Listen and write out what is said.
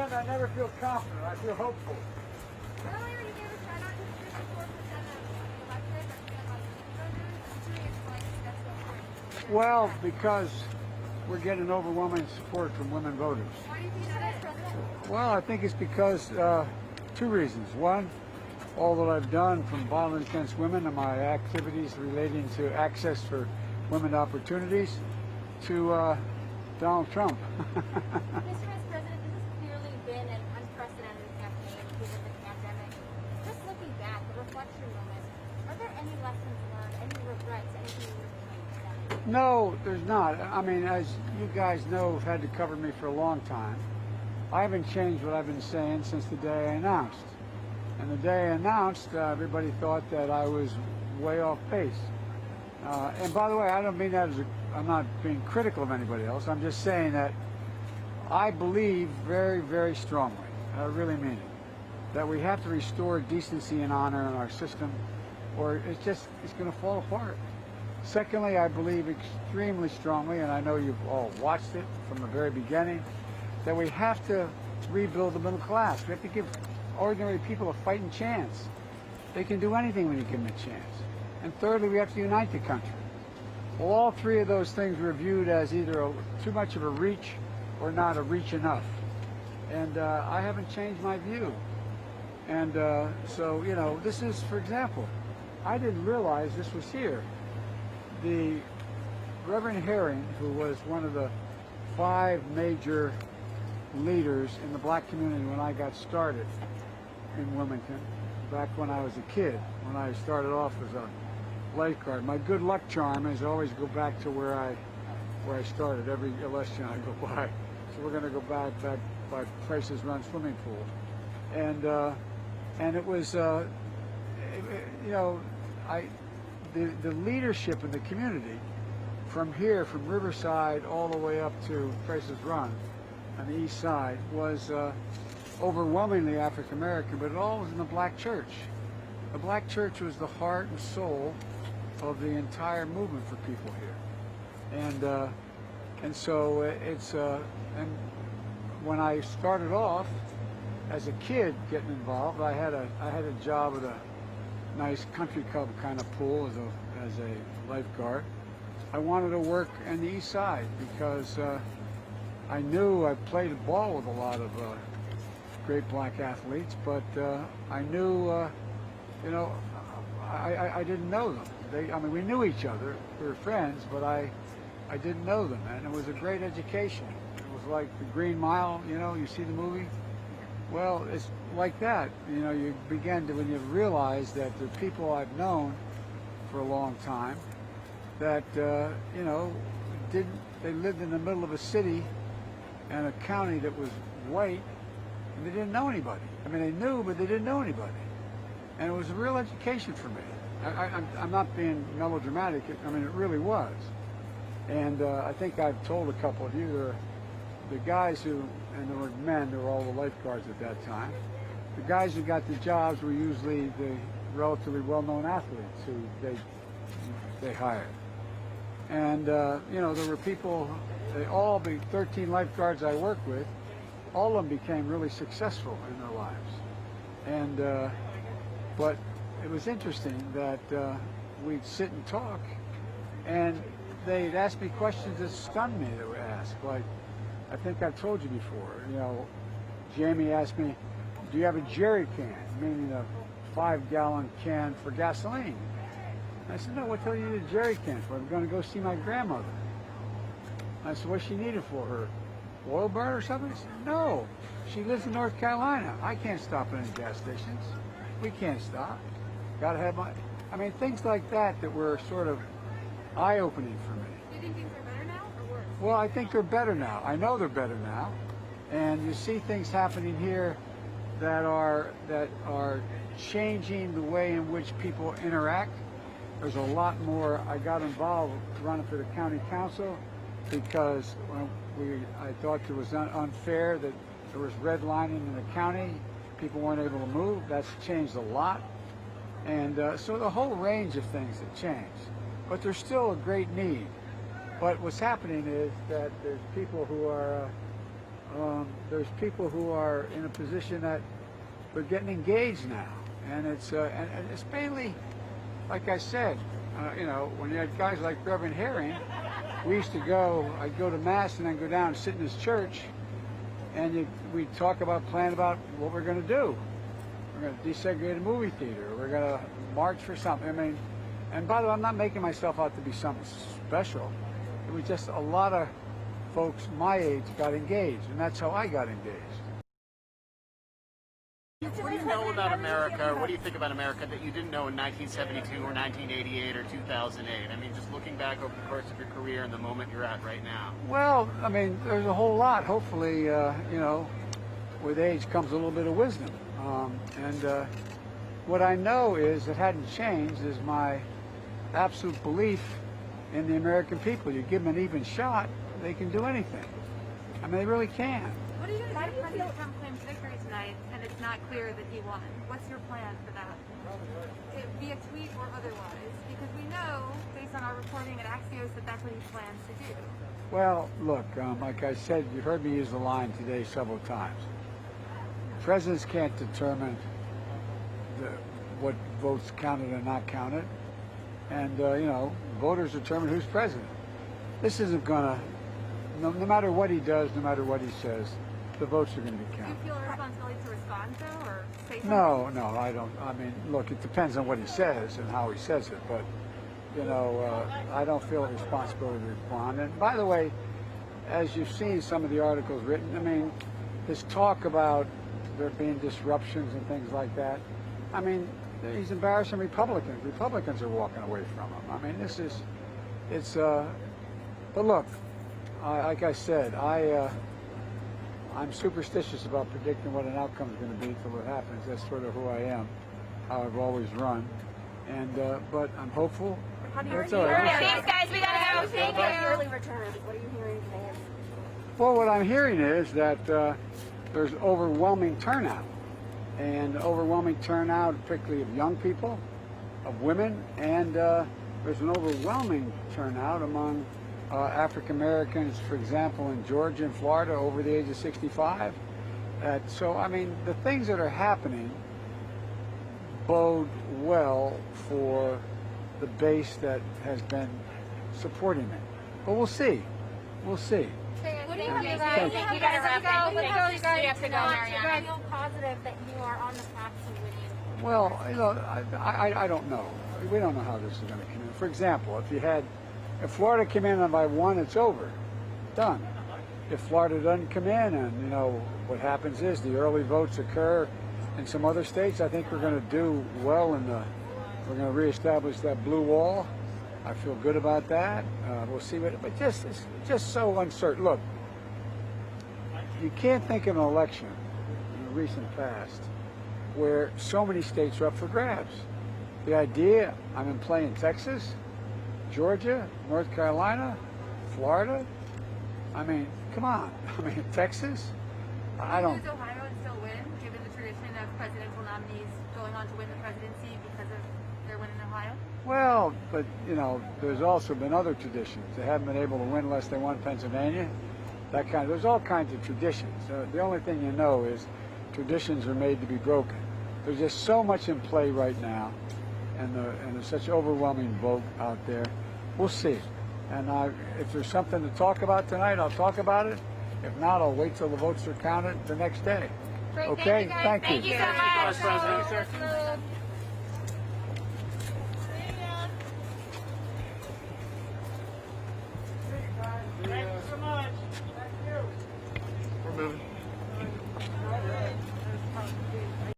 end, I never feel confident. I feel hopeful. Earlier you gave a shout out to the 54% of elected. That's about voters. I'm curious why you think that's so important. Well, because we're getting overwhelming support from women voters. Why do you think that is, President? Well, I think it's because two reasons. One, all that I've done from violence against women and my activities relating to access for women opportunities to Donald Trump. Mr. Vice President, this has clearly been an unprecedented campaign because of the pandemic. Just looking back, the reflection moment, are there any lessons learned, any regrets, anything you would have changed? No, there's not. I mean, as you guys know, have had to cover me for a long time. I haven't changed what I've been saying since the day I announced. And the day I announced, everybody thought that I was way off base. And by the way, I don't mean that as I'm not being critical of anybody else. I'm just saying that I believe very, very strongly, I really mean it, that we have to restore decency and honor in our system, or it's going to fall apart. Secondly, I believe extremely strongly, and I know you've all watched it from the very beginning, that we have to rebuild the middle class. We have to give ordinary people a fighting chance. They can do anything when you give them a chance. And thirdly, we have to unite the country. Well, all three of those things were viewed as either too much of a reach or not a reach enough. And I haven't changed my view. And so, you know, this is, for example, I didn't realize this was here. The Reverend Herring, who was one of the 5 major leaders in the black community when I got started in Wilmington, back when I was a kid, when I started off as a lifeguard. My good luck charm is I always go back to where I started every election I go by. So we're going to go back by Price's Run swimming pool, and it was you know, the leadership in the community from here, from Riverside all the way up to Price's Run on the east side, was overwhelmingly African American, but it all was in the black church. The black church was the heart and soul of the entire movement for people here, and so it's and when I started off as a kid getting involved, I had a job at a nice country club kind of pool as a lifeguard. I wanted to work on the east side because I knew I played ball with a lot of great black athletes, but I knew, you know, I didn't know them. I mean, we knew each other, we were friends, but I didn't know them, and it was a great education. It was like the Green Mile, you know, you see the movie? Well, it's like that. You know, you begin to, when you realize that the people I've known for a long time, that, you know, they lived in the middle of a city and a county that was white, and they didn't know anybody. I mean, they knew, but they didn't know anybody. And it was a real education for me. I'm not being melodramatic. I mean, it really was. And I think I've told a couple of you, the guys who, and there were men, there were all the lifeguards at that time, the guys who got the jobs were usually the relatively well-known athletes who they hired. And, you know, there were people, all the 13 lifeguards I worked with, all of them became really successful in their lives. And, but it was interesting that we'd sit and talk, and they'd ask me questions that stunned me. They would ask, like, I think I've told you before, you know, Jamie asked me, do you have a jerry can, meaning a 5-gallon can for gasoline? I said, no, what do you need a jerry can for? I'm going to go see my grandmother. I said, what's she needed for? Her oil burner or something? He said, no, she lives in North Carolina. I can't stop at any gas stations. We can't stop. Got to have my, I mean, things like that were sort of eye-opening for me. Do you think things are better now or worse? Well, I think they're better now. I know they're better now. And you see things happening here that are changing the way in which people interact. There's a lot more. I got involved running for the county council because I thought it was unfair that there was redlining in the county. People weren't able to move. That's changed a lot. And so the whole range of things have changed. But there's still a great need. But what's happening is that there's people who are there's people who are in a position that they're getting engaged now, and and it's mainly, like I said, when you had guys like Reverend Herring, I'd go to mass and then go down and sit in his church, and we'd talk about, plan about what we're going to do. We're going to desegregate a movie theater. We're going to march for something. I mean, and by the way, I'm not making myself out to be something special. It was just a lot of folks my age got engaged, and that's how I got engaged. What do you know about America? What do you think about America that you didn't know in 1972 or 1988 or 2008? I mean, just looking back over the course of your career and the moment you're at right now. Well, I mean, there's a whole lot. Hopefully, with age comes a little bit of wisdom. What I know is that hadn't changed is my absolute belief in the American people. You give them an even shot, they can do anything. I mean, they really can. What do you think President Trump claims victory tonight, and it's not clear that he won? What's your plan for that? Via tweet or otherwise? Because we know, based on our reporting at Axios, that that's what he plans to do. Well, look, like I said, you heard me use the line today several times. Presidents can't determine what votes counted or not counted. And, voters determine who's president. This isn't going to, no matter what he does, no matter what he says, the votes are going to be Do you counted. feel a responsibility to respond, though, or say something? No, I don't. I mean, look, it depends on what he says and how he says it. But, I don't feel a responsibility to respond. And by the way, as you've seen some of the articles written, I mean, this talk about there being disruptions and things like that, I mean, he's embarrassing Republicans. Republicans are walking away from him. I mean, but look, like I said, I'm superstitious about predicting what an outcome is going to be until it happens. That's sort of who I am, how I've always run. But I'm hopeful. That's all right. Thanks, guys. We gotta go. Thank you. Early returns. What are you hearing today? Well, what I'm hearing is that there's overwhelming turnout. And overwhelming turnout, particularly of young people, of women, and there's an overwhelming turnout among African Americans, for example, in Georgia and Florida, over the age of 65. So, I mean, the things that are happening bode well for the base that has been supporting it. But we'll see. We'll see. What do you have Thank you. You gotta wrap up. Let's go, you guys. We have to go, Mariana. You feel positive that you are on the path to winning? Well, I don't know. We don't know how this is going to come in. For example, if Florida came in by 1, it's over. Done. If Florida doesn't come in and, what happens is the early votes occur in some other states, I think we're going to do well we're going to reestablish that blue wall. I feel good about that. We'll see but it's just so uncertain. Look, you can't think of an election in the recent past where so many states are up for grabs. The idea, I'm in play in Texas, Georgia, North Carolina, Florida. I mean, come on. I mean, Texas? I don't. Does Ohio still win, given the tradition of presidential nominees going on to win the presidency because of their win in Ohio? Well, but, there's also been other traditions. They haven't been able to win unless they won Pennsylvania. There's all kinds of traditions. The only thing you know is traditions are made to be broken. There's just so much in play right now, and there's such overwhelming vote out there. We'll see. And if there's something to talk about tonight, I'll talk about it. If not, I'll wait till the votes are counted the next day. Great, Okay? thank you, guys. Thank you. Thank you so much. Vice President, sir. Good.